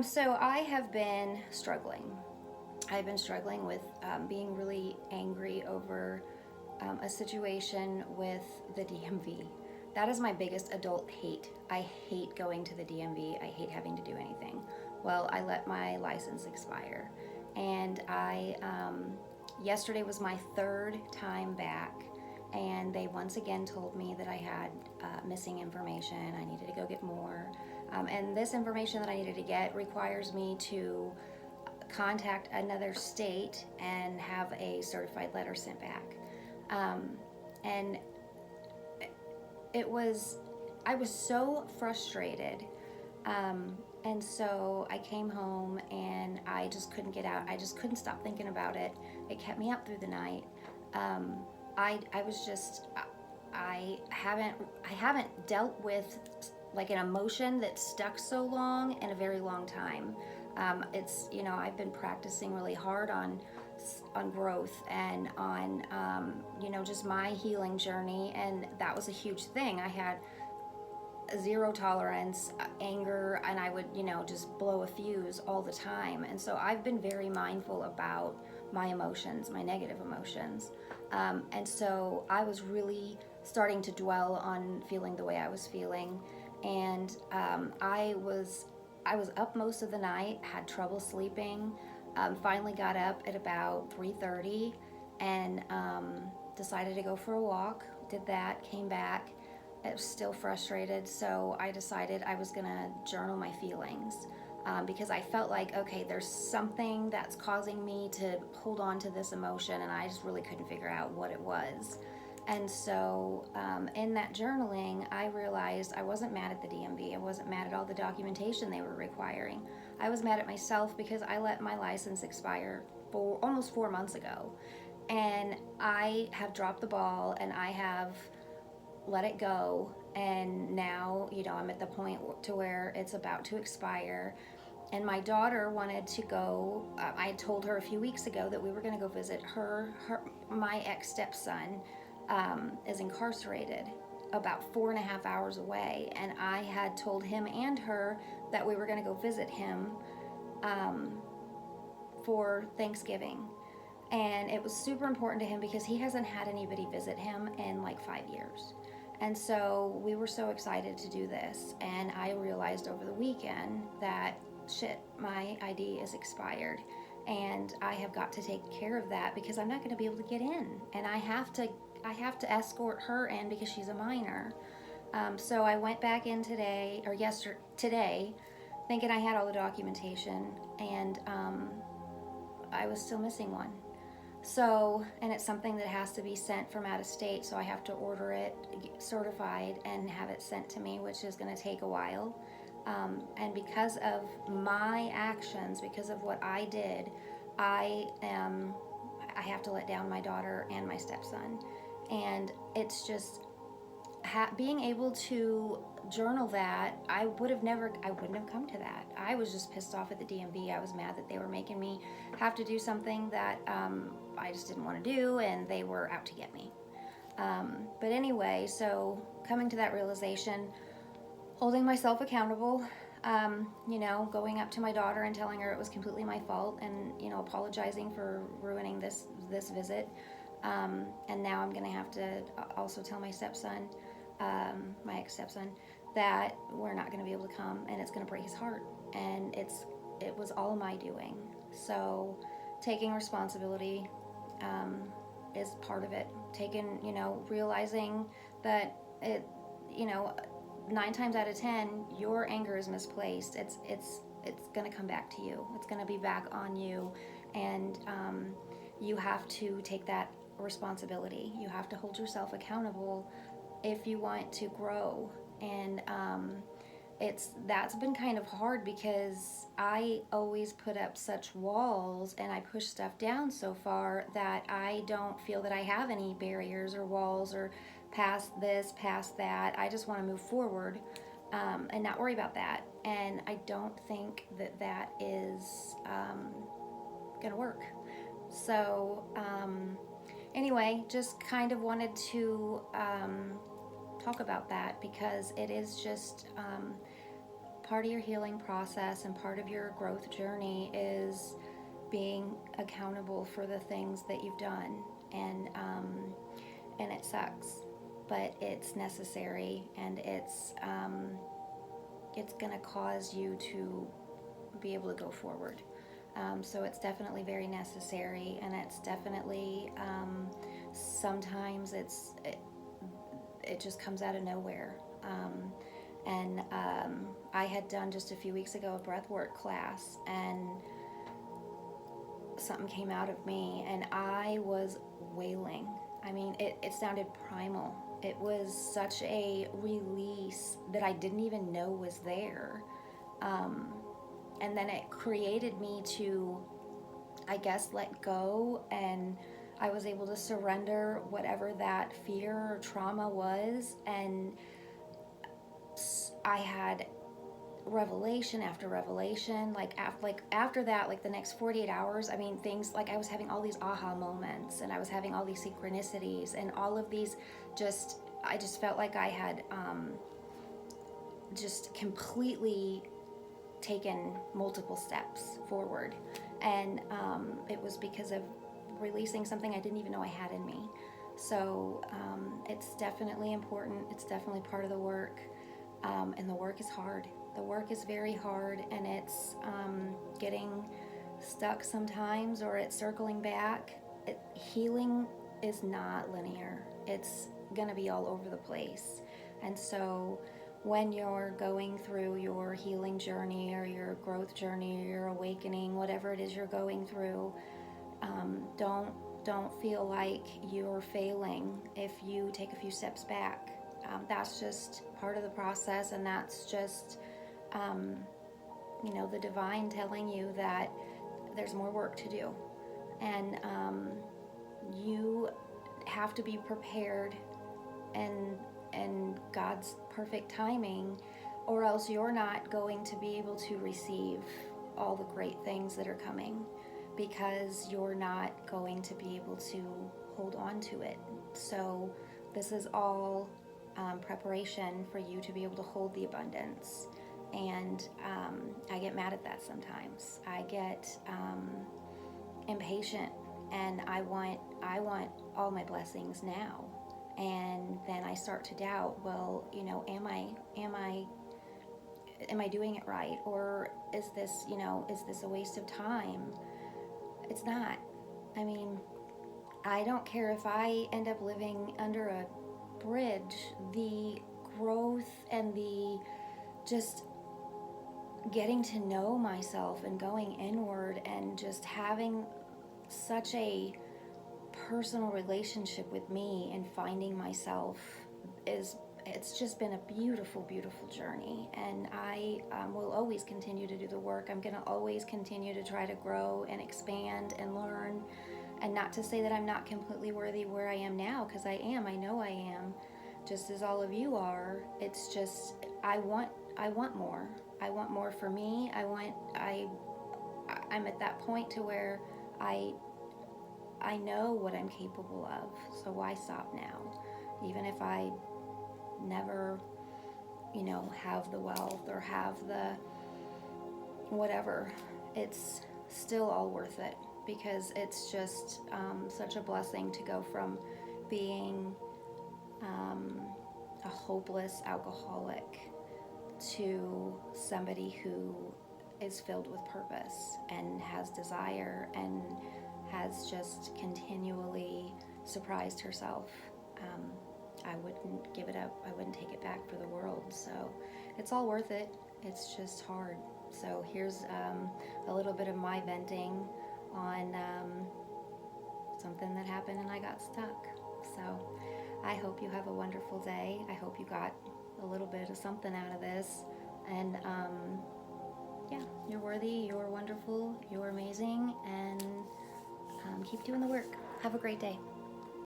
So I have been struggling. I've been struggling with being really angry over a situation with the DMV. That is my biggest adult hate. I hate going to the DMV. I hate having to do anything. Well, I let my license expire, and yesterday was my third time back, and they once again told me that I had missing information. I needed to go get more. And this information that I needed to get requires me to contact another state and have a certified letter sent back. Um, and it was, I was so frustrated. And so I came home and I just couldn't get out. I just couldn't stop thinking about it. It kept me up through the night. Um, I was just, I haven't dealt with like an emotion that stuck so long in a very long time. I've been practicing really hard on growth and on just my healing journey, and that was a huge thing. I had zero tolerance, anger, and I would just blow a fuse all the time. And so I've been very mindful about my emotions, my negative emotions. And so I was really starting to dwell on feeling the way I was feeling, and I was up most of the night, had trouble sleeping. Finally got up at about 3:30 and decided to go for a walk. Did that, came back. I was still frustrated, so I decided I was gonna journal my feelings, because I felt like, okay, there's something that's causing me to hold on to this emotion, and I just really couldn't figure out what it was. And so in that journaling, I realized I wasn't mad at the DMV. I wasn't mad at all the documentation they were requiring. I was mad at myself because I let my license expire for almost 4 months ago. And I have dropped the ball and I have let it go. And now, I'm at the point to where it's about to expire. And my daughter wanted to go. I told her a few weeks ago that we were going to go visit my ex stepson is incarcerated about 4.5 hours away, and I had told him and her that we were going to go visit him for Thanksgiving. And it was super important to him because he hasn't had anybody visit him in like 5 years. And so we were so excited to do this. And I realized over the weekend that shit, my ID is expired. And I have got to take care of that because I'm not going to be able to get in. And I have to escort her in because she's a minor. So I went back in today, thinking I had all the documentation, and I was still missing one. So, and it's something that has to be sent from out of state, so I have to order it certified and have it sent to me, which is going to take a while. And because of my actions, because of what I did, I have to let down my daughter and my stepson. And it's just being able to journal that. I wouldn't have come to that. I was just pissed off at the DMV. I was mad that they were making me have to do something that I just didn't want to do, and they were out to get me. But anyway, so coming to that realization, holding myself accountable, going up to my daughter and telling her it was completely my fault, and apologizing for ruining this visit. And now I'm going to have to also tell my stepson, my ex-stepson, that we're not going to be able to come, and it's going to break his heart. And it was all my doing. So taking responsibility is part of it. Realizing that it, 9 times out of 10, your anger is misplaced. It's going to come back to you. It's going to be back on you, and you have to take that responsibility. You have to hold yourself accountable if you want to grow. And that's been kind of hard because I always put up such walls and I push stuff down so far that I don't feel that I have any barriers or walls or past this, past that. I just want to move forward and not worry about that. And I don't think that is going to work. So anyway, just kind of wanted to talk about that because it is just part of your healing process and part of your growth journey is being accountable for the things that you've done, and it sucks, but it's necessary, and it's gonna cause you to be able to go forward. So it's definitely very necessary, and it's definitely sometimes it just comes out of nowhere. And I had done just a few weeks ago a breathwork class, and something came out of me, and I was wailing. I mean, it sounded primal. It was such a release that I didn't even know was there. And then it created me to, I guess, let go, and I was able to surrender whatever that fear or trauma was, and I had revelation after revelation. Like after that, like the next 48 hours, I mean, things like I was having all these aha moments, and I was having all these synchronicities, and all of these I just felt like I had just completely taken multiple steps forward, and it was because of releasing something I didn't even know I had in me. So it's definitely important. It's definitely part of the work, and the work is hard. The work is very hard, and it's getting stuck sometimes, or it's circling back. Healing is not linear. It's gonna be all over the place, and so when you're going through your healing journey or your growth journey or your awakening, whatever it is you're going through, don't feel like you're failing if you take a few steps back. That's just part of the process, and that's just the divine telling you that there's more work to do, and you have to be prepared and God's perfect timing, or else you're not going to be able to receive all the great things that are coming, because you're not going to be able to hold on to it. So this is all preparation for you to be able to hold the abundance. And I get mad at that sometimes. I get impatient, and I want all my blessings now. And then I start to doubt, well, am I doing it right? Or is this a waste of time? It's not. I mean, I don't care if I end up living under a bridge. The growth and the just getting to know myself and going inward and just having such a personal relationship with me and finding myself it's just been a beautiful, beautiful journey. And I will always continue to do the work. I'm going to always continue to try to grow and expand and learn. And not to say that I'm not completely worthy where I am now, because I am. I know I am, just as all of you are. It's just I want more. I want more for me. I'm at that point to where I know what I'm capable of, so why stop now? Even if I never, have the wealth or have the whatever, it's still all worth it, because it's just such a blessing to go from being a hopeless alcoholic to somebody who is filled with purpose and has desire and has just continually surprised herself. I wouldn't give it up. I wouldn't take it back for the world. So it's all worth it. It's just hard. So here's a little bit of my venting on something that happened and I got stuck. So I hope you have a wonderful day. I hope you got a little bit of something out of this. And yeah, you're worthy, you're wonderful, you're amazing, and keep doing the work. Have a great day.